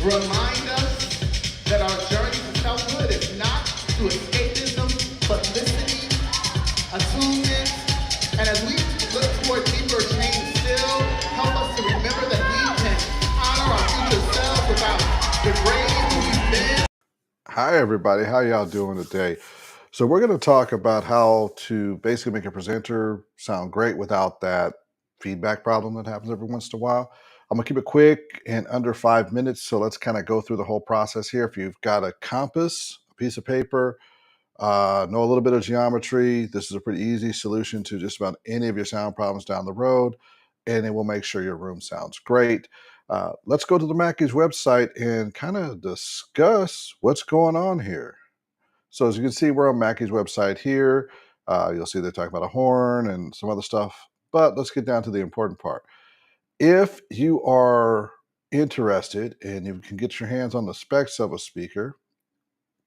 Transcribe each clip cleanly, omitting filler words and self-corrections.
remind us that our journey to selfhood is not to escapism, but listening, attunement, and as we look toward deeper change still, help us to remember that we can honor our future selves without degrading who we've been. Hi, everybody. How y'all doing today? So we're going to talk about how to basically make a presenter sound great without that feedback problem that happens every once in a while. I'm going to keep it quick and under 5 minutes. So let's kind of go through the whole process here. If you've got a compass, a piece of paper, know a little bit of geometry, this is a pretty easy solution to just about any of your sound problems down the road, and it will make sure your room sounds great. Let's go to the Mackey's website and kind of discuss what's going on here. So as you can see, we're on Mackey's website here. You'll see they talk about a horn and some other stuff, but let's get down to the important part. If you are interested and you can get your hands on the specs of a speaker,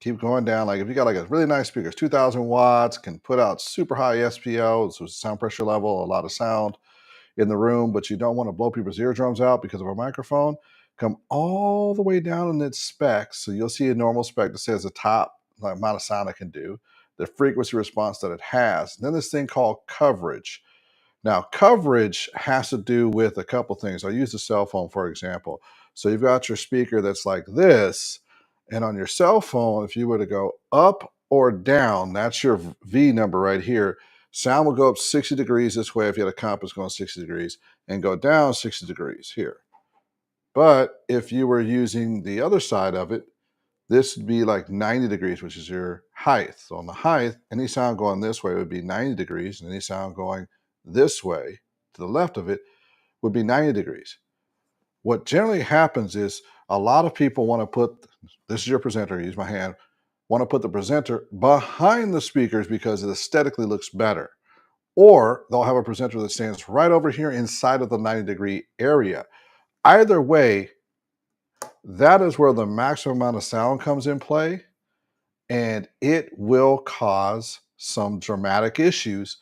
keep going down. Like if you got like a really nice speaker, it's 2000 watts, can put out super high SPO, so sound pressure level, a lot of sound in the room, but you don't want to blow people's eardrums out because of a microphone, come all the way down in its specs. So you'll see a normal spec that says the top amount of sound it can do, the frequency response that it has. And then this thing called coverage. Now, coverage has to do with a couple things. I'll use the cell phone, for example. So you've got your speaker that's like this, and on your cell phone, if you were to go up or down, that's your V number right here. Sound will go up 60 degrees this way if you had a compass going 60 degrees, and go down 60 degrees here. But if you were using the other side of it, this would be like 90 degrees, which is your height. So on the height, any sound going this way would be 90 degrees, and any sound going this way to the left of it would be 90 degrees. What generally happens is a lot of people want to put, this is your presenter, use my hand, want to put the presenter behind the speakers because it aesthetically looks better. Or they'll have a presenter that stands right over here inside of the 90-degree area. Either way, that is where the maximum amount of sound comes in play, and it will cause some dramatic issues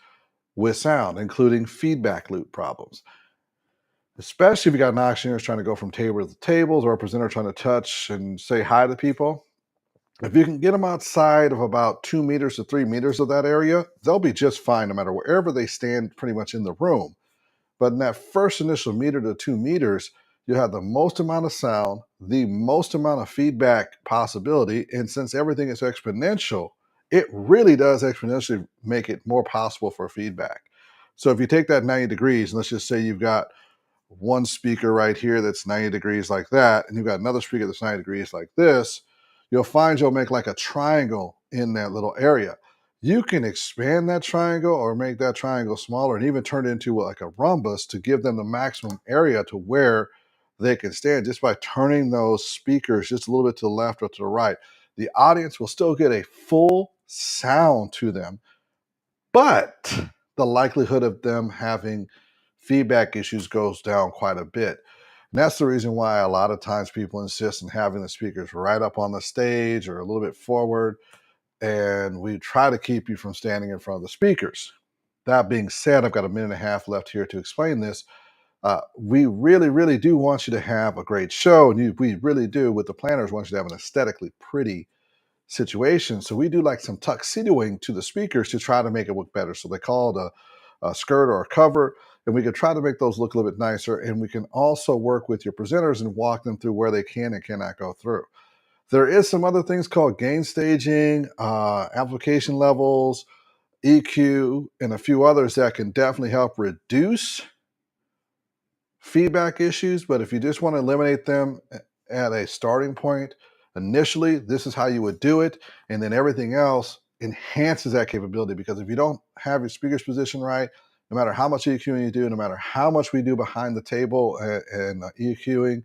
with sound, including feedback loop problems. Especially if you got an auctioneer trying to go from table to tables or a presenter trying to touch and say hi to people. If you can get them outside of about 2 meters to 3 meters of that area, they'll be just fine no matter wherever they stand pretty much in the room. But in that first initial meter to 2 meters, you have the most amount of sound, the most amount of feedback possibility. And since everything is exponential, it really does exponentially make it more possible for feedback. So if you take that 90 degrees, and let's just say you've got one speaker right here that's 90 degrees like that, and you've got another speaker that's 90 degrees like this, you'll find you'll make like a triangle in that little area. You can expand that triangle or make that triangle smaller and even turn it into like a rhombus to give them the maximum area to where they can stand just by turning those speakers just a little bit to the left or to the right. The audience will still get a full sound to them, but the likelihood of them having feedback issues goes down quite a bit. And that's the reason why a lot of times people insist on having the speakers right up on the stage or a little bit forward, and we try to keep you from standing in front of the speakers. That being said, I've got a minute and a half left here to explain this. We really, really do want you to have a great show, and we really do, with the planners, want you to have an aesthetically pretty situation. So we do like some tuxedoing to the speakers to try to make it look better. So they call it a skirt or a cover, and we can try to make those look a little bit nicer. And we can also work with your presenters and walk them through where they can and cannot go through. There is some other things called gain staging, amplification levels, EQ, and a few others that can definitely help reduce feedback issues. But if you just want to eliminate them at a starting point, initially, this is how you would do it. And then everything else enhances that capability, because if you don't have your speakers positioned right, no matter how much EQing you do, no matter how much we do behind the table and EQing,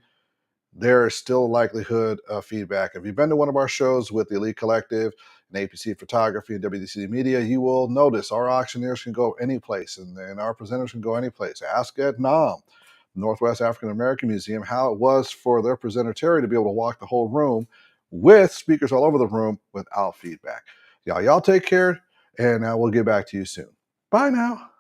there is still a likelihood of feedback. If you've been to one of our shows with the Elite Collective and A.P.C Photography and WDC Media, you will notice our auctioneers can go any place, and our presenters can go any place. Ask at NAM, Northwest African American Museum, how it was for their presenter Terry to be able to walk the whole room with speakers all over the room without feedback. Y'all take care, and we'll get back to you soon. Bye now.